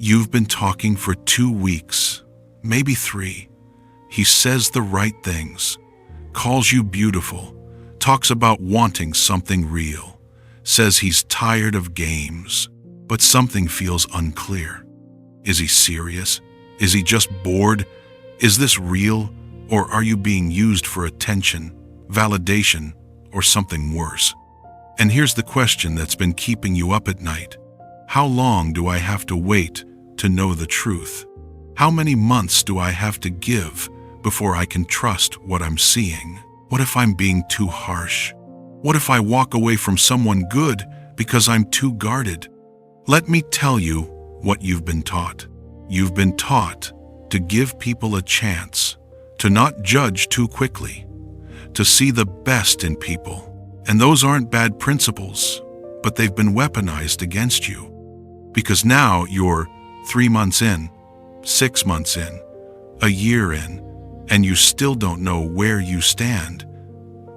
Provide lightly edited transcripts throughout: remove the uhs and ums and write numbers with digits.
You've been talking for 2 weeks, maybe 3. He says the right things, calls you beautiful, talks about wanting something real, says he's tired of games, but something feels unclear. Is he serious? Is he just bored? Is this real, or are you being used for attention, validation, or something worse? And here's the question that's been keeping you up at night. How long do I have to wait to know the truth? How many months do I have to give before I can trust what I'm seeing? What if I'm being too harsh? What if I walk away from someone good because I'm too guarded? Let me tell you what you've been taught. You've been taught to give people a chance, to not judge too quickly, to see the best in people. And those aren't bad principles, but they've been weaponized against you. Because now you're 3 months in, 6 months in, a year in, and you still don't know where you stand.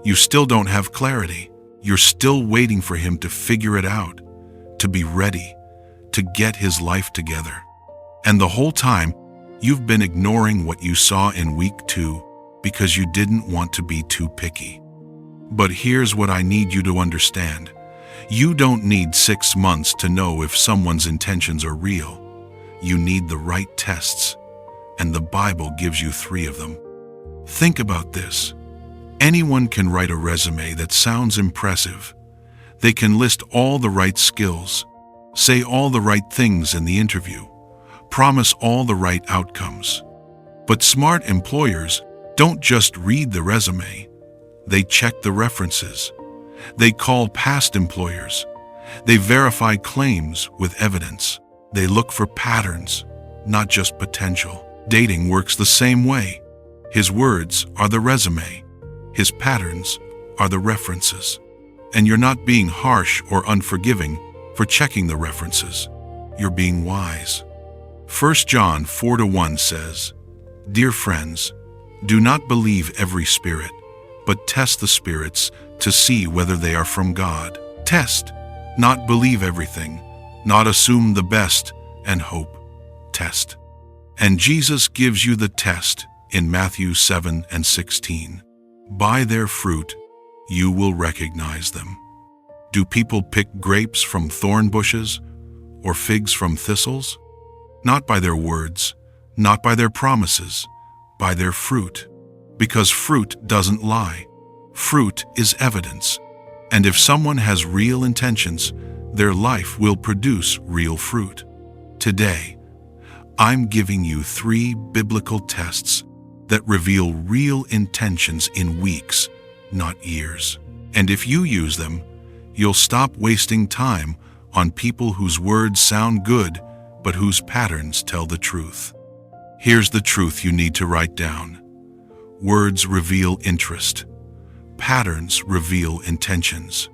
You still don't have clarity. You're still waiting for him to figure it out, to be ready, to get his life together. And the whole time, you've been ignoring what you saw in week 2 because you didn't want to be too picky. But here's what I need you to understand. You don't need 6 months to know if someone's intentions are real. You need the right tests, and the Bible gives you 3 of them. Think about this. Anyone can write a resume that sounds impressive. They can list all the right skills, say all the right things in the interview, promise all the right outcomes. But smart employers don't just read the resume. They check the references. They call past employers. They verify claims with evidence. They look for patterns, not just potential. Dating works the same way. His words are the resume. His patterns are the references. And you're not being harsh or unforgiving for checking the references. You're being wise. 1 John 4:1 says, "Dear friends, do not believe every spirit, but test the spirits to see whether they are from God." Test, not believe everything, not assume the best and hope. Test. And Jesus gives you the test in Matthew 7:16. By their fruit, you will recognize them. Do people pick grapes from thorn bushes or figs from thistles? Not by their words, not by their promises, by their fruit. Because fruit doesn't lie. Fruit is evidence. And if someone has real intentions, their life will produce real fruit. Today, I'm giving you 3 biblical tests that reveal real intentions in weeks, not years. And if you use them, you'll stop wasting time on people whose words sound good, but whose patterns tell the truth. Here's the truth you need to write down. Words reveal interest. Patterns reveal intentions.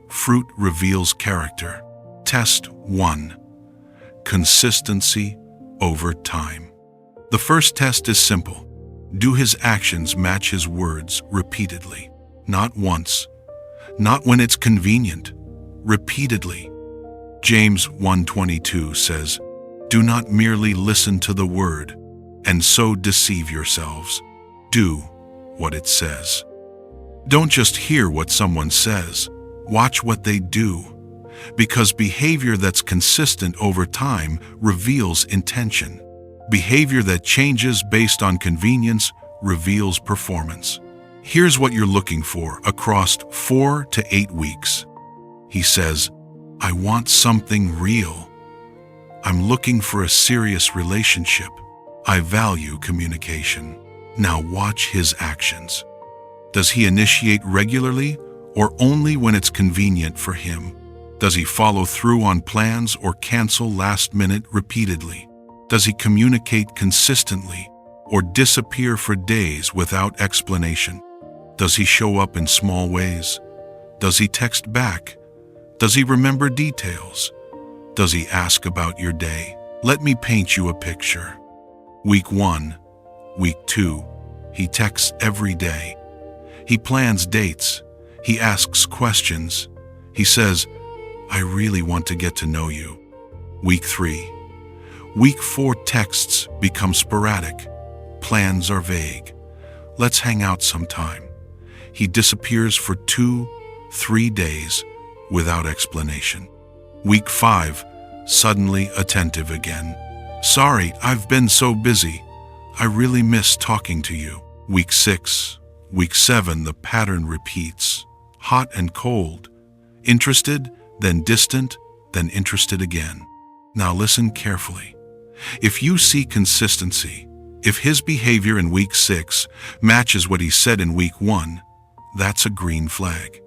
Fruit reveals character. Test 1. Consistency over time. The first test is simple. Do his actions match his words repeatedly? Not once. Not when it's convenient. Repeatedly. James 1:22 says, "Do not merely listen to the word, and so deceive yourselves. Do what it says." Don't just hear what someone says. Watch what they do. Because behavior that's consistent over time reveals intention. Behavior that changes based on convenience reveals performance. Here's what you're looking for across 4 to 8 weeks. He says, "I want something real. I'm looking for a serious relationship. I value communication." Now watch his actions. Does he initiate regularly or only when it's convenient for him? Does he follow through on plans or cancel last minute repeatedly? Does he communicate consistently or disappear for days without explanation? Does he show up in small ways? Does he text back? Does he remember details? Does he ask about your day? Let me paint you a picture. Week 1, week 2, he texts every day. He plans dates. He asks questions. He says, "I really want to get to know you." Week 3. Week 4 texts become sporadic. Plans are vague. Let's hang out sometime. He disappears for 2-3 days without explanation. Week 5, suddenly attentive again. Sorry, I've been so busy. I really miss talking to you. Week 6, Week 7, the pattern repeats. Hot and cold. Interested, then distant, then interested again. Now listen carefully. If you see consistency, if his behavior in Week 6 matches what he said in Week 1, that's a green flag.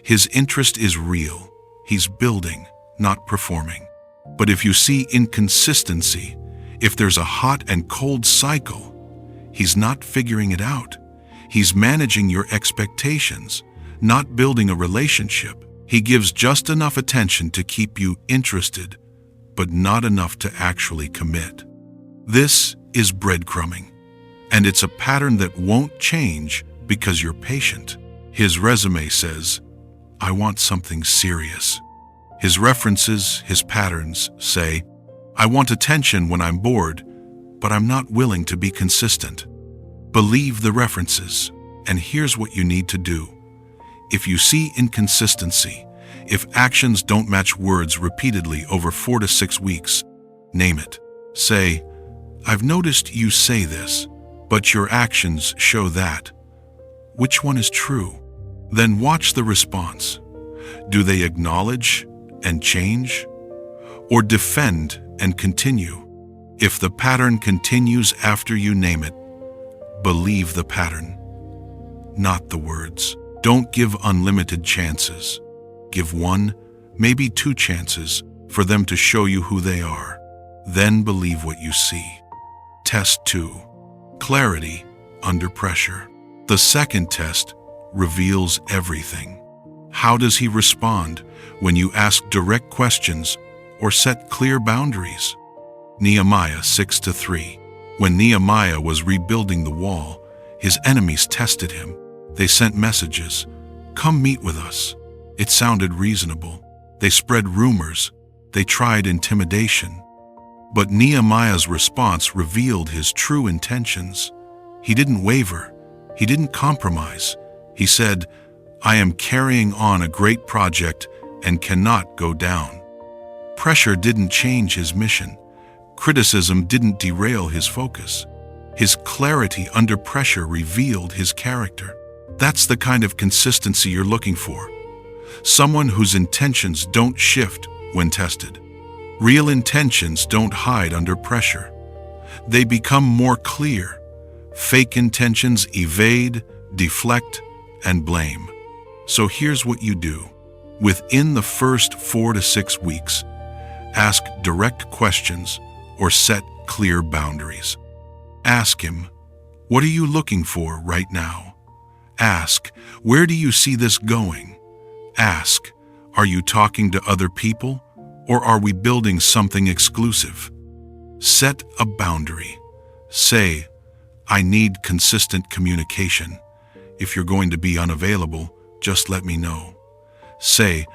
His interest is real. He's building, not performing. But if you see inconsistency, if there's a hot and cold cycle, he's not figuring it out. He's managing your expectations, not building a relationship. He gives just enough attention to keep you interested, but not enough to actually commit. This is breadcrumbing, and it's a pattern that won't change because you're patient. His resume says, I want something serious. His references, his patterns say, I want attention when I'm bored, but I'm not willing to be consistent. Believe the references, and here's what you need to do. If you see inconsistency, if actions don't match words repeatedly over 4 to 6 weeks, name it. Say, I've noticed you say this, but your actions show that. Which one is true? Then watch the response. Do they acknowledge and change, or defend and continue? If the pattern continues after you name it, believe the pattern, not the words. Don't give unlimited chances. Give 1, maybe 2 chances for them to show you who they are. Then believe what you see. Test 2. Clarity under pressure. The second test reveals everything. How does he respond when you ask direct questions or set clear boundaries? Nehemiah 6-3. When Nehemiah was rebuilding the wall, his enemies tested him. They sent messages, come meet with us. It sounded reasonable. They spread rumors. They tried intimidation. But Nehemiah's response revealed his true intentions. He didn't waver. He didn't compromise. He said, I am carrying on a great project and cannot go down. Pressure didn't change his mission. Criticism didn't derail his focus. His clarity under pressure revealed his character. That's the kind of consistency you're looking for. Someone whose intentions don't shift when tested. Real intentions don't hide under pressure. They become more clear. Fake intentions evade, deflect, and blame. So here's what you do. Within the first 4 to 6 weeks, ask direct questions or set clear boundaries. Ask him, what are you looking for right now? Ask, where do you see this going? Ask, are you talking to other people, or are we building something exclusive? Set a boundary. Say, I need consistent communication. If you're going to be unavailable, just let me know. Say,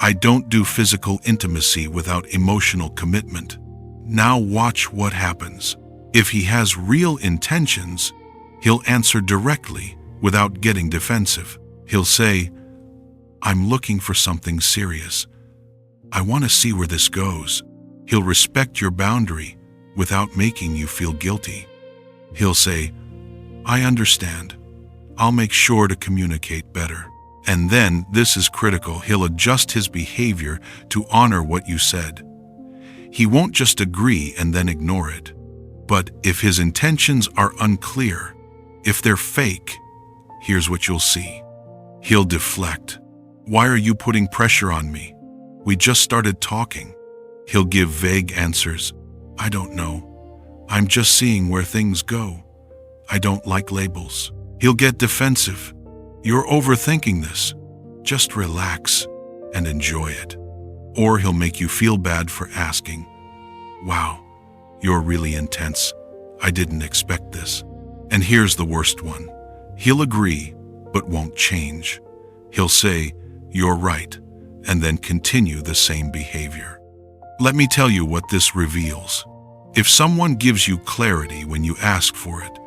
I don't do physical intimacy without emotional commitment. Now watch what happens. If he has real intentions, he'll answer directly without getting defensive. He'll say, I'm looking for something serious. I want to see where this goes. He'll respect your boundary without making you feel guilty. He'll say, I understand. I'll make sure to communicate better. And then, this is critical, he'll adjust his behavior to honor what you said. He won't just agree and then ignore it. But if his intentions are unclear, if they're fake, here's what you'll see. He'll deflect. Why are you putting pressure on me? We just started talking. He'll give vague answers. I don't know. I'm just seeing where things go. I don't like labels. He'll get defensive. You're overthinking this. Just relax and enjoy it. Or he'll make you feel bad for asking. Wow, you're really intense. I didn't expect this. And here's the worst one. He'll agree, but won't change. He'll say, you're right, and then continue the same behavior. Let me tell you what this reveals. If someone gives you clarity when you ask for it,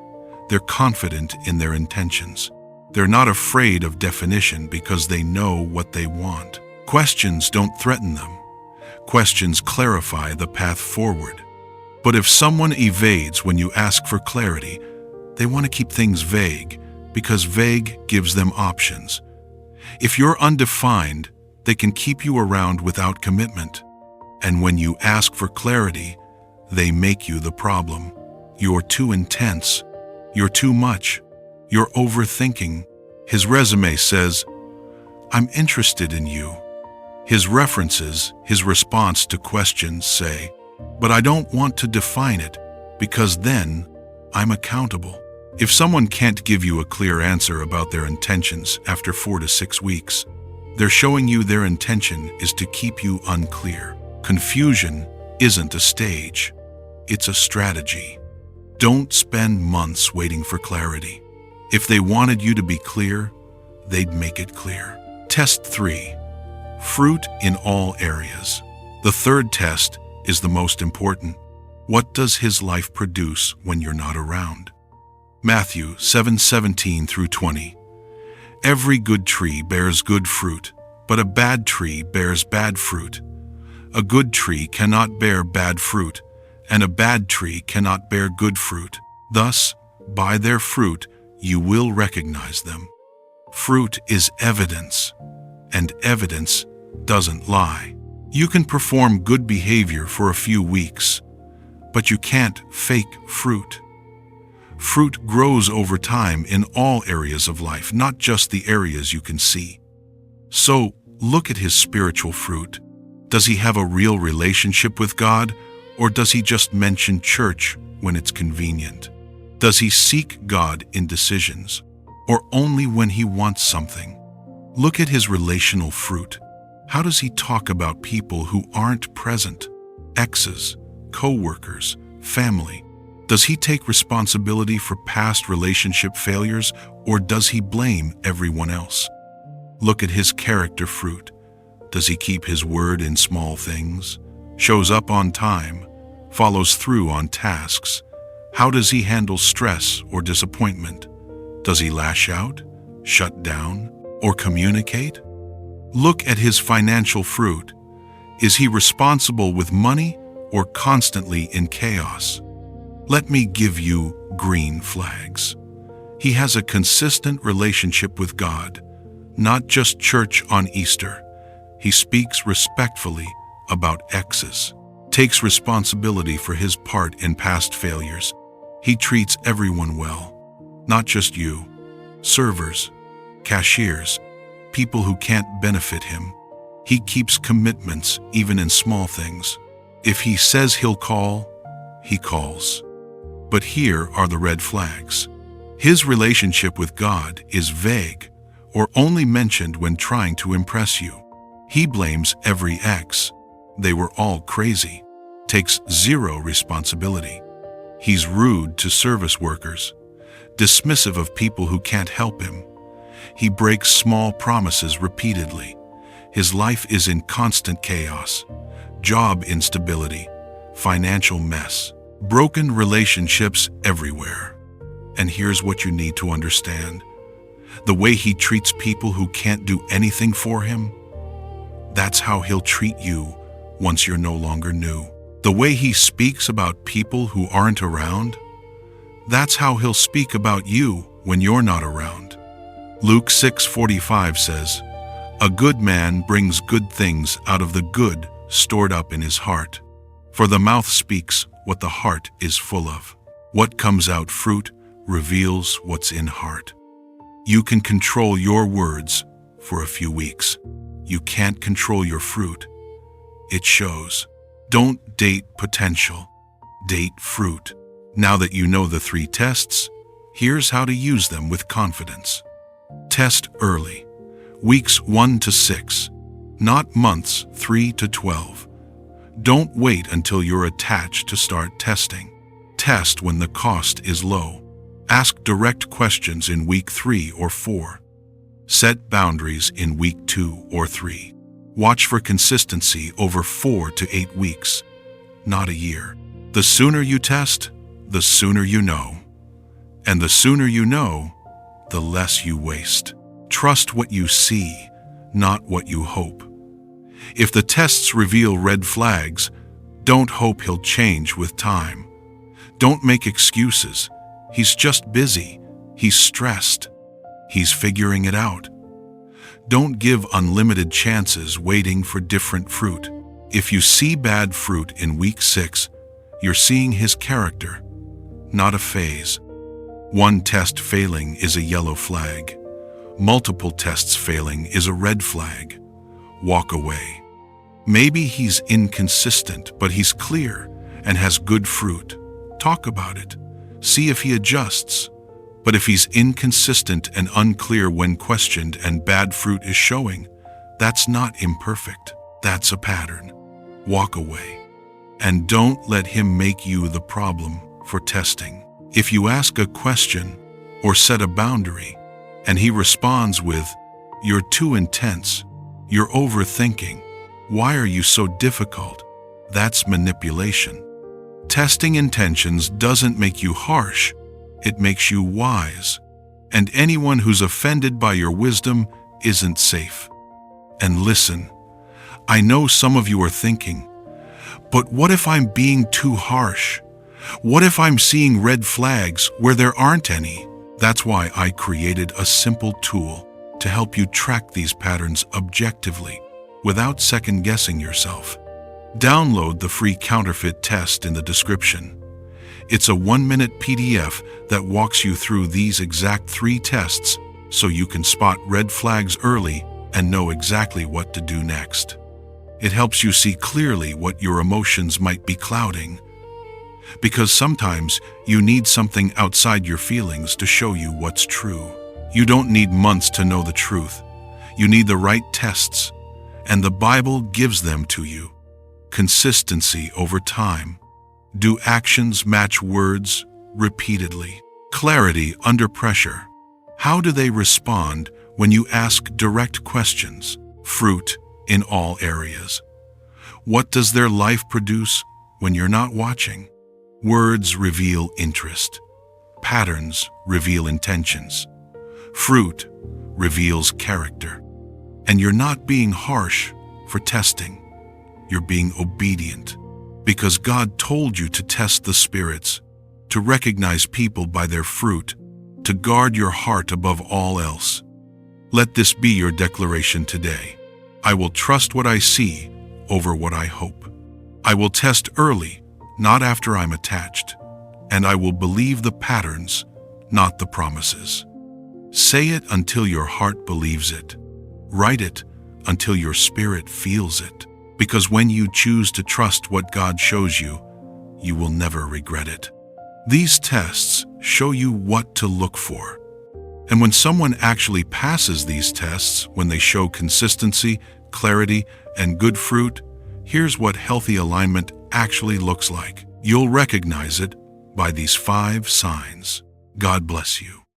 they're confident in their intentions. They're not afraid of definition because they know what they want. Questions don't threaten them. Questions clarify the path forward. But if someone evades when you ask for clarity, they want to keep things vague because vague gives them options. If you're undefined, they can keep you around without commitment. And when you ask for clarity, they make you the problem. You're too intense. You're too much. You're overthinking. His resume says, "I'm interested in you." His references, his response to questions say, "But I don't want to define it because then I'm accountable." If someone can't give you a clear answer about their intentions after 4 to 6 weeks, they're showing you their intention is to keep you unclear. Confusion isn't a stage, it's a strategy. Don't spend months waiting for clarity. If they wanted you to be clear, they'd make it clear. Test 3. Fruit in all areas. The third test is the most important. What does his life produce when you're not around? Matthew 7:17 through 20. Every good tree bears good fruit, but a bad tree bears bad fruit. A good tree cannot bear bad fruit, and a bad tree cannot bear good fruit. Thus, by their fruit, you will recognize them. Fruit is evidence, and evidence doesn't lie. You can perform good behavior for a few weeks, but you can't fake fruit. Fruit grows over time in all areas of life, not just the areas you can see. So, look at his spiritual fruit. Does he have a real relationship with God, or does he just mention church when it's convenient? Does he seek God in decisions, or only when he wants something? Look at his relational fruit. How does he talk about people who aren't present? Exes, co-workers, family. Does he take responsibility for past relationship failures, or does he blame everyone else? Look at his character fruit. Does he keep his word in small things? Shows up on time? Follows through on tasks? How does he handle stress or disappointment? Does he lash out, shut down, or communicate? Look at his financial fruit. Is he responsible with money or constantly in chaos? Let me give you green flags. He has a consistent relationship with God, not just church on Easter. He speaks respectfully about exes, takes responsibility for his part in past failures. He treats everyone well, not just you, servers, cashiers, people who can't benefit him. He keeps commitments even in small things. If he says he'll call, he calls. But here are the red flags. His relationship with God is vague or only mentioned when trying to impress you. He blames every ex. They were all crazy. Takes zero responsibility. He's rude to service workers, dismissive of people who can't help him. He breaks small promises repeatedly. His life is in constant chaos, job instability, financial mess, broken relationships everywhere. And here's what you need to understand. The way he treats people who can't do anything for him, that's how he'll treat you once you're no longer new. The way he speaks about people who aren't around, that's how he'll speak about you when you're not around. Luke 6:45 says, "A good man brings good things out of the good stored up in his heart. For the mouth speaks what the heart is full of. What comes out fruit reveals what's in heart." You can control your words for a few weeks. You can't control your fruit. It shows. Don't date potential. Date fruit. Now that you know the 3 tests, here's how to use them with confidence. Test early. Weeks 1 to 6. Not months 3 to 12. Don't wait until you're attached to start testing. Test when the cost is low. Ask direct questions in week 3 or 4. Set boundaries in week 2 or 3. Watch for consistency over 4 to 8 weeks, not a year. The sooner you test, the sooner you know. And the sooner you know, the less you waste. Trust what you see, not what you hope. If the tests reveal red flags, don't hope he'll change with time. Don't make excuses. He's just busy. He's stressed. He's figuring it out. Don't give unlimited chances waiting for different fruit. If you see bad fruit in week 6, you're seeing his character, not a phase. One test failing is a yellow flag. Multiple tests failing is a red flag. Walk away. Maybe he's inconsistent, but he's clear and has good fruit. Talk about it. See if he adjusts. But if he's inconsistent and unclear when questioned and bad fruit is showing, that's not imperfect. That's a pattern. Walk away. And don't let him make you the problem for testing. If you ask a question or set a boundary, and he responds with, "You're too intense. You're overthinking. Why are you so difficult?" That's manipulation. Testing intentions doesn't make you harsh. It makes you wise. And anyone who's offended by your wisdom isn't safe. And listen, I know some of you are thinking, but what if I'm being too harsh? What if I'm seeing red flags where there aren't any? That's why I created a simple tool to help you track these patterns objectively, without second-guessing yourself. Download the free counterfeit test in the description. It's a 1-minute PDF that walks you through these exact 3 tests so you can spot red flags early and know exactly what to do next. It helps you see clearly what your emotions might be clouding. Because sometimes you need something outside your feelings to show you what's true. You don't need months to know the truth. You need the right tests, and the Bible gives them to you. Consistency over time. Do actions match words repeatedly? Clarity under pressure. How do they respond when you ask direct questions? Fruit in all areas. What does their life produce when you're not watching? Words reveal interest. Patterns reveal intentions. Fruit reveals character. And you're not being harsh for testing. You're being obedient. Because God told you to test the spirits, to recognize people by their fruit, to guard your heart above all else. Let this be your declaration today. I will trust what I see over what I hope. I will test early, not after I'm attached. And I will believe the patterns, not the promises. Say it until your heart believes it. Write it until your spirit feels it. Because when you choose to trust what God shows you, you will never regret it. These tests show you what to look for. And when someone actually passes these tests, when they show consistency, clarity, and good fruit, here's what healthy alignment actually looks like. You'll recognize it by these 5 signs. God bless you.